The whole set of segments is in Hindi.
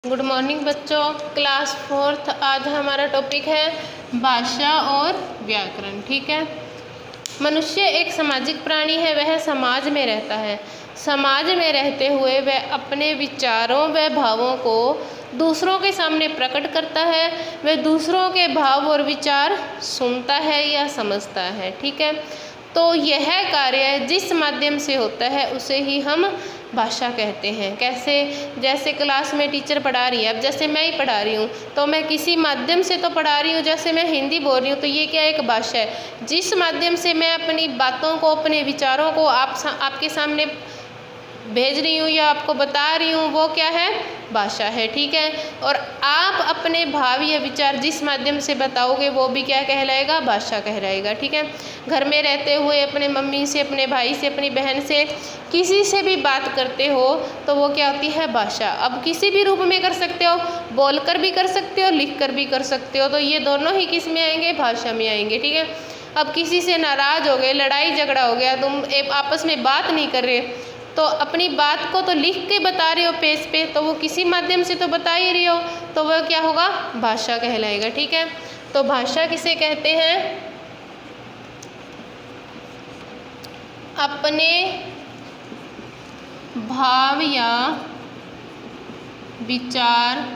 गुड मॉर्निंग बच्चों, क्लास 4th। आज हमारा टॉपिक है भाषा और व्याकरण। ठीक है। मनुष्य एक सामाजिक प्राणी है। वह समाज में रहता है। समाज में रहते हुए वह अपने विचारों व भावों को दूसरों के सामने प्रकट करता है। वह दूसरों के भाव और विचार सुनता है या समझता है। ठीक है। तो यह कार्य जिस माध्यम से होता है उसे ही हम भाषा कहते हैं। कैसे? जैसे क्लास में टीचर पढ़ा रही है, अब जैसे मैं ही पढ़ा रही हूँ तो मैं किसी माध्यम से तो पढ़ा रही हूँ। जैसे मैं हिंदी बोल रही हूँ तो ये क्या, एक भाषा है। जिस माध्यम से मैं अपनी बातों को, अपने विचारों को आपके सामने भेज रही हूँ या आपको बता रही हूँ, वो क्या है? भाषा है। ठीक है। और आप अपने भाव या विचार जिस माध्यम से बताओगे वो भी क्या कहलाएगा? भाषा कहलाएगा। ठीक है। घर में रहते हुए अपने मम्मी से, अपने भाई से, अपनी बहन से, किसी से भी बात करते हो तो वो क्या होती है? भाषा। अब किसी भी रूप में कर सकते हो, बोलकर भी कर सकते हो, लिख कर भी कर सकते हो। तो ये दोनों ही किस में आएंगे? भाषा में आएंगे। ठीक है। अब किसी से नाराज हो गए, लड़ाई झगड़ा हो गया, तुम आपस में बात नहीं कर रहे तो अपनी बात को तो लिख के बता रहे हो पेज पे, तो वो किसी माध्यम से तो बता ही रही हो, तो वह क्या होगा? भाषा कहलाएगा। ठीक है। तो भाषा किसे कहते हैं? अपने भाव या विचार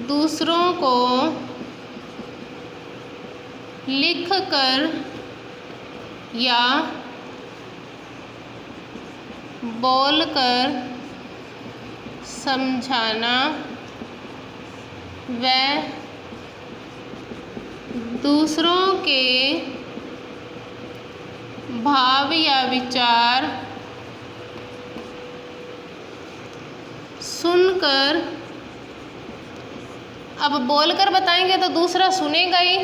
दूसरों को लिख कर या बोलकर समझाना व दूसरों के भाव या विचार सुनकर, अब बोलकर बताएंगे तो दूसरा सुनेगा ही,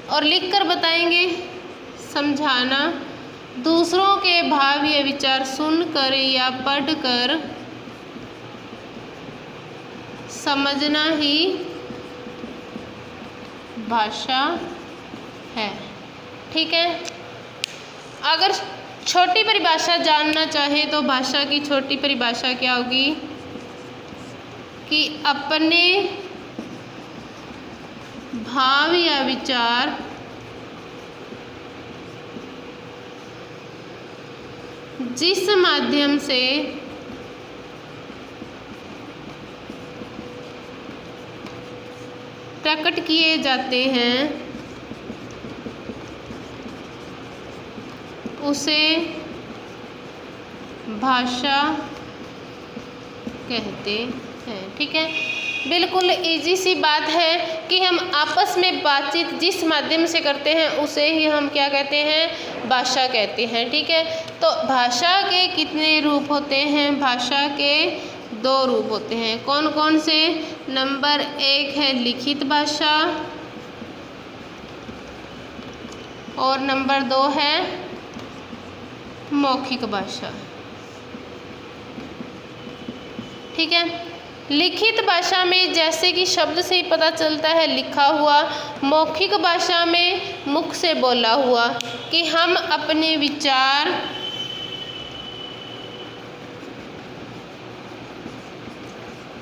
और लिखकर बताएंगे समझाना, दूसरों के भाव या विचार सुनकर या पढ़कर समझना ही भाषा है। ठीक है। अगर छोटी परिभाषा जानना चाहे तो भाषा की छोटी परिभाषा क्या होगी कि अपने भाव या विचार जिस माध्यम से प्रकट किए जाते हैं उसे भाषा कहते हैं। ठीक है। बिल्कुल इजी सी बात है कि हम आपस में बातचीत जिस माध्यम से करते हैं उसे ही हम क्या कहते हैं? भाषा कहते हैं। ठीक है। तो भाषा के कितने रूप होते हैं? भाषा के 2 रूप होते हैं। कौन कौन से? नंबर 1 है लिखित भाषा और नंबर 2 है मौखिक भाषा। ठीक है। लिखित भाषा में जैसे कि शब्द से ही पता चलता है, लिखा हुआ। मौखिक भाषा में मुख से बोला हुआ, कि हम अपने विचार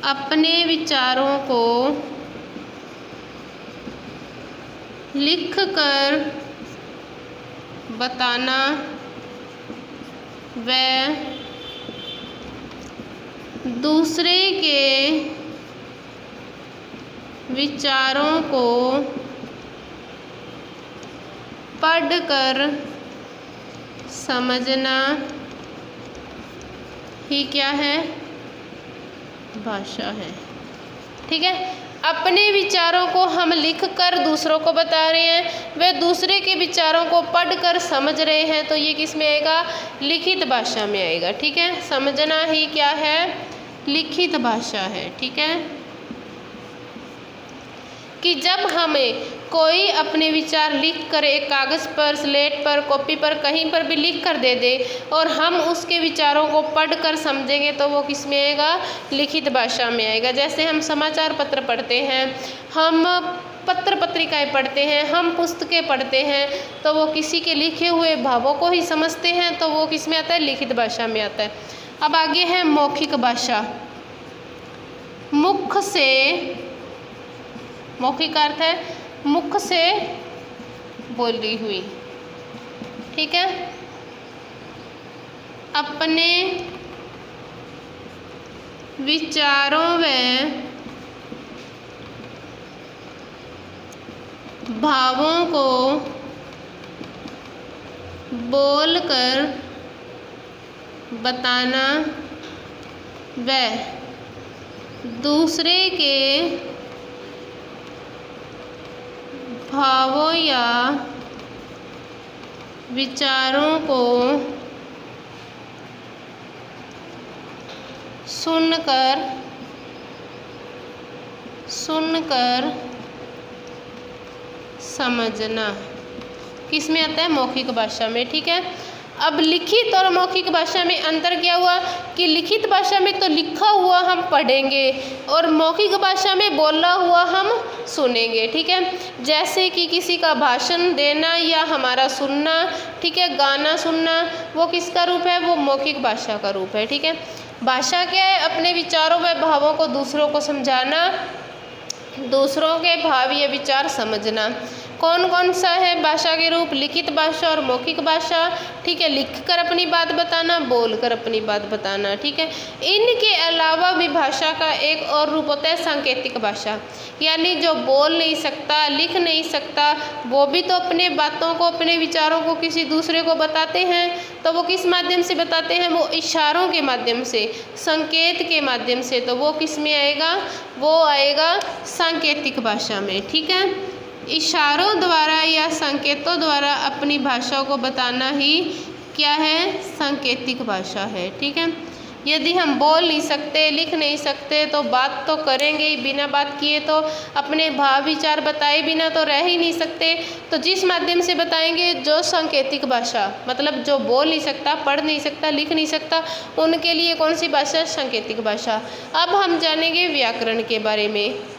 अपने विचारों को लिख कर बताना व दूसरे के विचारों को पढ़कर समझना ही क्या है? भाषा है। ठीक है। अपने विचारों को हम लिख कर दूसरों को बता रहे हैं, वे दूसरे के विचारों को पढ़कर समझ रहे हैं, तो ये किस में आएगा? लिखित भाषा में आएगा। ठीक है। समझना ही क्या है? लिखित भाषा है। ठीक है। कि जब हमें कोई अपने विचार लिख कर एक कागज़ पर, स्लेट पर, कॉपी पर, कहीं पर भी लिख कर दे दे और हम उसके विचारों को पढ़ कर समझेंगे तो वो किस में आएगा? लिखित भाषा में आएगा। जैसे हम समाचार पत्र पढ़ते हैं, हम पत्र पत्रिकाएं पढ़ते हैं, हम पुस्तकें पढ़ते हैं, तो वो किसी के लिखे हुए भावों को ही समझते हैं, तो वो किस में आता है? लिखित भाषा में आता है। अब आगे है मौखिक भाषा। मुख से, मौखिक अर्थ है मुख से बोली हुई, ठीक है। अपने विचारों व भावों को बोलकर बताना व दूसरे के भावों या विचारों को सुनकर समझना, किस में आता है? मौखिक भाषा में, ठीक है। अब लिखित और मौखिक भाषा में अंतर क्या हुआ कि लिखित भाषा में तो लिखा हुआ हम पढ़ेंगे और मौखिक भाषा में बोला हुआ हम सुनेंगे, ठीक है। जैसे कि किसी का भाषण देना या हमारा सुनना, ठीक है, गाना सुनना, वो किसका रूप है? वो मौखिक भाषा का रूप है, ठीक है। भाषा क्या है? अपने विचारों व भावों को दूसरों को समझाना, दूसरों के भाव या विचार समझना। कौन कौन सा है भाषा के रूप? लिखित भाषा और मौखिक भाषा, ठीक है। लिख कर अपनी बात बताना, बोल कर अपनी बात बताना, ठीक है। इनके अलावा भी भाषा का एक और रूप होता है सांकेतिक भाषा, यानी जो बोल नहीं सकता, लिख नहीं सकता, वो भी तो अपने बातों को, अपने विचारों को किसी दूसरे को बताते हैं। तो वो किस माध्यम से बताते हैं? वो इशारों के माध्यम से, संकेत के माध्यम से। तो वो किस में आएगा? वो आएगा सांकेतिक भाषा में, ठीक है। इशारों द्वारा या संकेतों द्वारा अपनी भाषा को बताना ही क्या है? सांकेतिक भाषा है, ठीक है। यदि हम बोल नहीं सकते, लिख नहीं सकते, तो बात तो करेंगे ही, बिना बात किए तो अपने भाव विचार बताए बिना तो रह ही नहीं सकते। तो जिस माध्यम से बताएंगे, जो सांकेतिक भाषा, मतलब जो बोल नहीं सकता, पढ़ नहीं सकता, लिख नहीं सकता, उनके लिए कौन सी भाषा? सांकेतिक भाषा। अब हम जानेंगे व्याकरण के बारे में।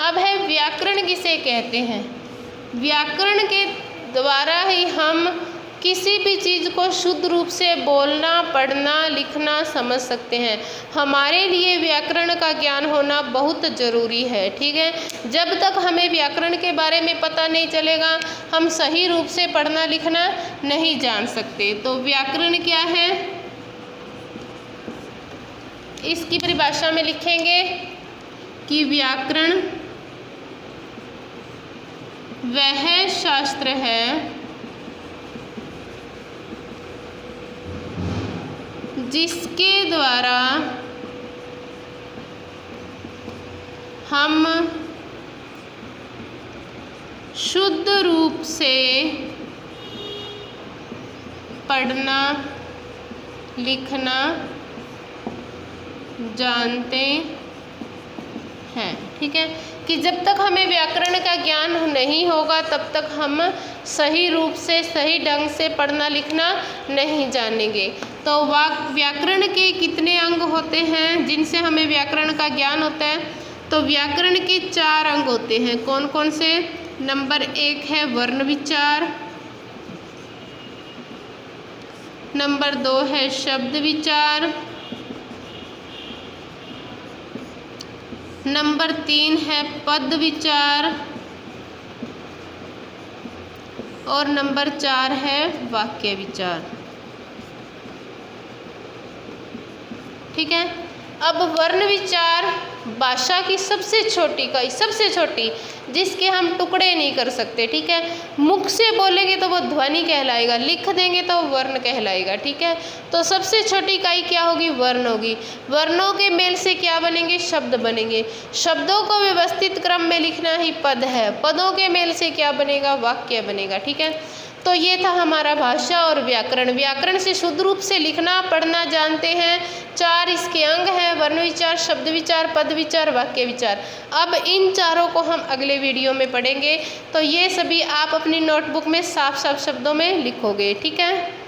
अब है व्याकरण किसे कहते हैं? व्याकरण के द्वारा ही हम किसी भी चीज़ को शुद्ध रूप से बोलना, पढ़ना, लिखना, समझ सकते हैं। हमारे लिए व्याकरण का ज्ञान होना बहुत ज़रूरी है, ठीक है। जब तक हमें व्याकरण के बारे में पता नहीं चलेगा, हम सही रूप से पढ़ना लिखना नहीं जान सकते। तो व्याकरण क्या है? इसकी परिभाषा में लिखेंगे कि व्याकरण वह शास्त्र है जिसके द्वारा हम शुद्ध रूप से पढ़ना लिखना जानते हैं, ठीक है। कि जब तक हमें व्याकरण का ज्ञान नहीं होगा, तब तक हम सही रूप से, सही ढंग से पढ़ना लिखना नहीं जानेंगे। तो व्याकरण के कितने अंग होते हैं जिनसे हमें व्याकरण का ज्ञान होता है? तो व्याकरण के 4 अंग होते हैं। कौन कौन से? नंबर 1 है वर्ण विचार, नंबर 2 है शब्द विचार, नंबर 3 है पद विचार और नंबर 4 है वाक्य विचार, ठीक है। अब वर्ण विचार भाषा की सबसे छोटी इकाई, सबसे छोटी, जिसके हम टुकड़े नहीं कर सकते, ठीक है। मुख से बोलेंगे तो वो ध्वनि कहलाएगा, लिख देंगे तो वर्ण कहलाएगा, ठीक है। तो सबसे छोटी इकाई क्या होगी? वर्ण होगी। वर्णों के मेल से क्या बनेंगे? शब्द बनेंगे। शब्दों को व्यवस्थित क्रम में लिखना ही पद है। पदों के मेल से क्या बनेगा? वाक्य बनेगा, ठीक है। तो ये था हमारा भाषा और व्याकरण। व्याकरण से शुद्ध रूप से लिखना पढ़ना जानते हैं। 4 इसके अंग हैं, वर्ण विचार, शब्द विचार, पद विचार, वाक्य विचार। अब इन चारों को हम अगले वीडियो में पढ़ेंगे। तो ये सभी आप अपनी नोटबुक में साफ साफ शब्दों में लिखोगे, ठीक है।